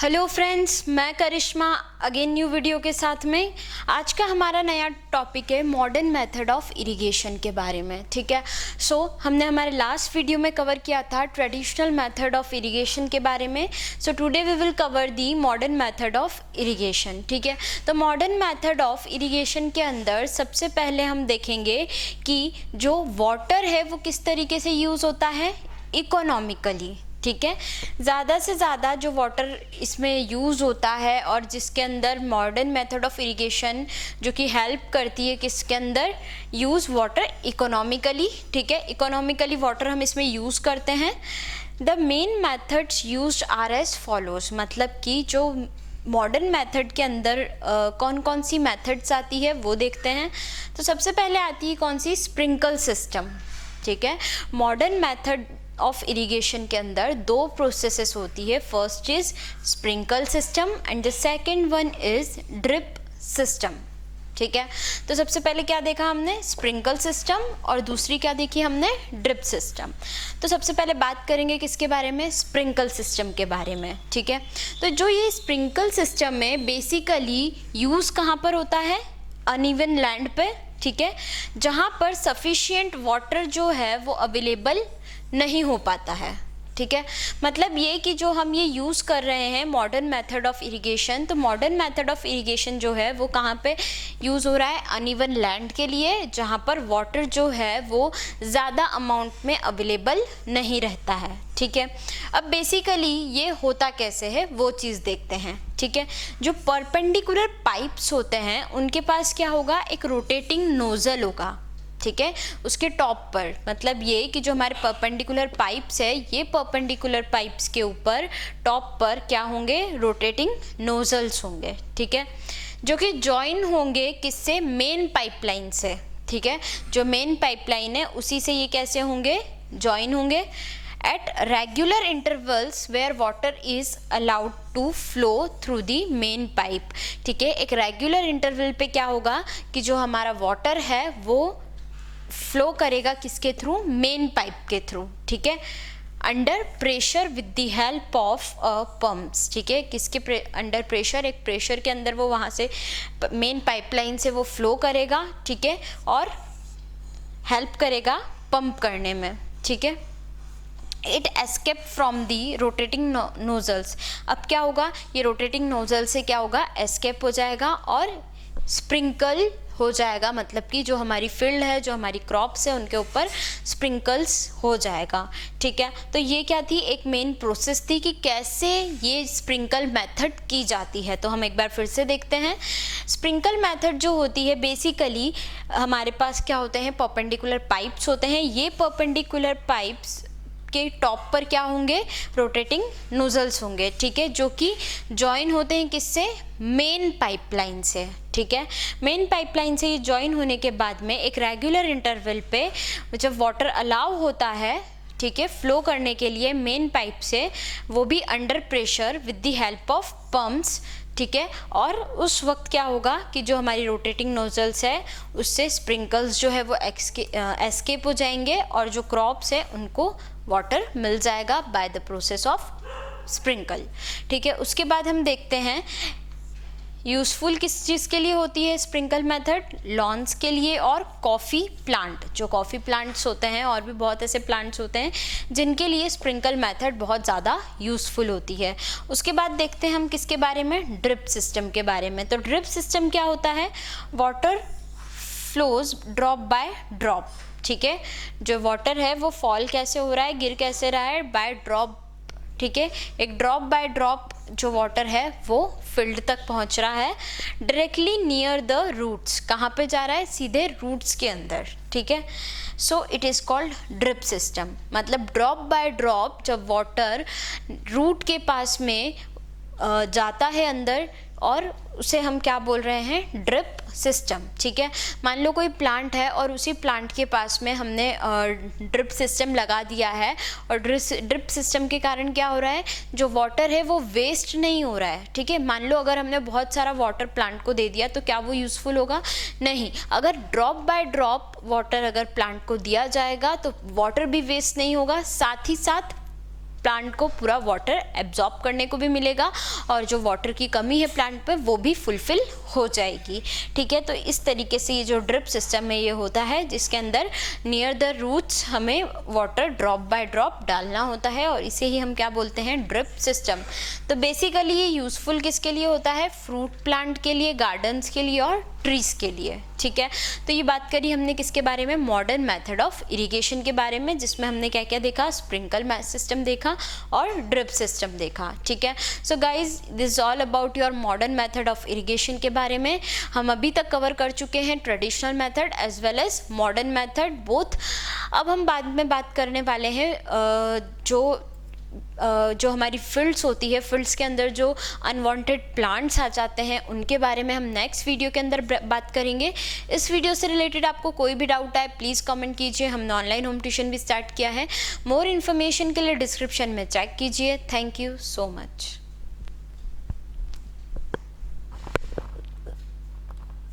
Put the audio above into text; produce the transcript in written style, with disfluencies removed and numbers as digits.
Hello friends, मैं करिश्मा again new video के साथ में। आज का हमारा नया टॉपिक है मॉडर्न मेथड ऑफ इरिगेशन के बारे में। ठीक है, हमने हमारे लास्ट वीडियो में कवर किया था ट्रेडिशनल मेथड ऑफ इरिगेशन के बारे में। Today we will cover the modern method of irrigation. ठीक है, तो मॉडर्न मेथड ऑफ इरिगेशन के अंदर सबसे पहले हम देखेंगे कि जो वाटर है वो किस तरीके से यूज़ होता है, इकोनॉमिकली। ठीक है, ज़्यादा से ज़्यादा जो वाटर इसमें यूज़ होता है और जिसके अंदर मॉडर्न मेथड ऑफ इरिगेशन जो कि हेल्प करती है किसके अंदर, यूज़ वाटर इकोनॉमिकली। ठीक है, इकोनॉमिकली वाटर हम इसमें यूज़ करते हैं। The main methods used are as follows, मतलब कि जो मॉडर्न मेथड के अंदर कौन कौन सी मेथड्स आती है वो देखते हैं। तो सबसे पहले आती है कौन सी, स्प्रिंकल सिस्टम। ठीक है, मॉडर्न मेथड ऑफ इरिगेशन के अंदर दो प्रोसेसेस होती है। First is sprinkle system and the second one is drip system. ठीक है, तो सबसे पहले क्या देखा हमने, स्प्रिंकल सिस्टम, और दूसरी क्या देखी हमने, ड्रिप सिस्टम। तो सबसे पहले बात करेंगे किसके बारे में, स्प्रिंकल सिस्टम के बारे में। ठीक है, तो जो ये स्प्रिंकल सिस्टम में बेसिकली यूज़ कहाँ पर होता है, अनइवन लैंड पे। ठीक है, जहाँ पर सफिशिएंट वाटर जो है वो अवेलेबल नहीं हो पाता है। ठीक है, मतलब ये कि जो हम ये यूज़ कर रहे हैं मॉडर्न मेथड ऑफ इरिगेशन, तो मॉडर्न मेथड ऑफ इरिगेशन जो है वो कहाँ पे यूज़ हो रहा है, अनइवन लैंड के लिए, जहाँ पर वाटर जो है वो ज़्यादा अमाउंट में अवेलेबल नहीं रहता है। ठीक है, अब बेसिकली ये होता कैसे है वो चीज़ देखते हैं। ठीक है, जो परपेंडिकुलर पाइप्स होते हैं उनके पास क्या होगा, एक रोटेटिंग नोज़ल होगा। ठीक है, उसके टॉप पर, मतलब ये कि जो हमारे परपेंडिकुलर पाइप्स है, ये परपेंडिकुलर पाइप्स के ऊपर टॉप पर क्या होंगे, रोटेटिंग नोजल्स होंगे। ठीक है, जो कि जॉइन होंगे किससे, मेन पाइपलाइन से। ठीक है, जो मेन पाइपलाइन है उसी से ये कैसे होंगे, जॉइन होंगे at regular intervals where water is allowed to flow through the main pipe. ठीक है, एक रेगुलर इंटरवल पे क्या होगा कि जो हमारा वाटर है वो फ्लो करेगा किसके थ्रू, मेन पाइप के थ्रू। ठीक है, under pressure with the help of pumps. ठीक है, किसके अंडर प्रेशर, एक प्रेशर के अंदर वो वहाँ से मेन पाइपलाइन से वो फ्लो करेगा। ठीक है, और हेल्प करेगा पंप करने में। ठीक है, it escape from the rotating nozzles. अब क्या होगा, ये रोटेटिंग नोजल से क्या होगा, एस्केप हो जाएगा और स्प्रिंकल हो जाएगा, मतलब कि जो हमारी फील्ड है, जो हमारी क्रॉप्स है, उनके ऊपर स्प्रिंकल्स हो जाएगा। ठीक है, तो ये क्या थी, एक मेन प्रोसेस थी कि कैसे ये स्प्रिंकल मेथड की जाती है। तो हम एक बार फिर से देखते हैं। स्प्रिंकल मेथड जो होती है बेसिकली हमारे पास क्या होते हैं, परपेंडिकुलर पाइप्स होते हैं। ये परपेंडिकुलर पाइप्स के टॉप पर क्या होंगे, रोटेटिंग नोजल्स होंगे। ठीक है, जो कि जॉइन होते हैं किससे, मेन पाइपलाइन से। ठीक है, मेन पाइपलाइन से ये जॉइन होने के बाद में एक रेगुलर इंटरवल पे जब वाटर अलाउ होता है, ठीक है, फ्लो करने के लिए मेन पाइप से, वो भी under pressure with the help of pumps. ठीक है, और उस वक्त क्या होगा कि जो हमारी रोटेटिंग नोजल्स है उससे स्प्रिंकल्स जो है वो एस्केप हो जाएंगे और जो क्रॉप्स है उनको वाटर मिल जाएगा by the process of sprinkle. ठीक है, उसके बाद हम देखते हैं यूज़फुल किस चीज़ के लिए होती है स्प्रिंकल मेथड, लॉन्स के लिए और कॉफ़ी प्लांट। जो कॉफ़ी प्लांट्स होते हैं और भी बहुत ऐसे प्लांट्स होते हैं जिनके लिए स्प्रिंकल मेथड बहुत ज़्यादा यूज़फुल होती है। उसके बाद देखते हैं हम किसके बारे में, ड्रिप सिस्टम के बारे में। तो ड्रिप सिस्टम क्या होता है, water flows drop by drop. ठीक है, जो वाटर है वो फॉल कैसे हो रहा है, गिर कैसे रहा है, बाय ड्रॉप। ठीक है, एक ड्रॉप बाय ड्रॉप जो वाटर है वो फील्ड तक पहुंच रहा है, डायरेक्टली नियर द रूट्स। कहाँ पे जा रहा है, सीधे रूट्स के अंदर। ठीक है, so it is called drip system. मतलब ड्रॉप बाय ड्रॉप जब वाटर रूट के पास में जाता है अंदर, और उसे हम क्या बोल रहे हैं, ड्रिप सिस्टम। ठीक है, मान लो कोई प्लांट है और उसी प्लांट के पास में हमने ड्रिप सिस्टम लगा दिया है, और ड्रिप सिस्टम के कारण क्या हो रहा है, जो वाटर है वो वेस्ट नहीं हो रहा है। ठीक है, मान लो अगर हमने बहुत सारा वाटर प्लांट को दे दिया तो क्या वो यूज़फुल होगा, नहीं। अगर ड्रॉप बाय ड्रॉप वाटर अगर प्लांट को दिया जाएगा तो वाटर भी वेस्ट नहीं होगा, साथ ही साथ प्लांट को पूरा वाटर एब्जॉर्ब करने को भी मिलेगा और जो वाटर की कमी है प्लांट पे वो भी फुलफिल हो जाएगी। ठीक है, तो इस तरीके से ये जो ड्रिप सिस्टम है ये होता है, जिसके अंदर नियर द रूट्स हमें वाटर ड्रॉप बाय ड्रॉप डालना होता है और इसे ही हम क्या बोलते हैं, ड्रिप सिस्टम। तो बेसिकली ये यूज़फुल किसके लिए होता है, फ्रूट प्लांट के लिए, गार्डन्स के लिए और ट्रीज़ के लिए। ठीक है, तो ये बात करी हमने किसके बारे में, मॉडर्न मेथड ऑफ इरिगेशन के बारे में, जिसमें हमने क्या क्या देखा, स्प्रिंकल सिस्टम देखा और ड्रिप सिस्टम देखा। ठीक है, so guys this all about your modern method of irrigation के बारे में हम अभी तक कवर कर चुके हैं, traditional method as well as modern method both. अब हम बाद में बात करने वाले हैं जो हमारी फील्ड्स होती है, फील्ड्स के अंदर जो अनवांटेड प्लांट्स आ जाते हैं उनके बारे में हम नेक्स्ट वीडियो के अंदर बात करेंगे। इस वीडियो से रिलेटेड आपको कोई भी डाउट आए प्लीज़ कमेंट कीजिए। हमने ऑनलाइन होम ट्यूशन भी स्टार्ट किया है, मोर इन्फॉर्मेशन के लिए डिस्क्रिप्शन में चेक कीजिए। Thank you so much.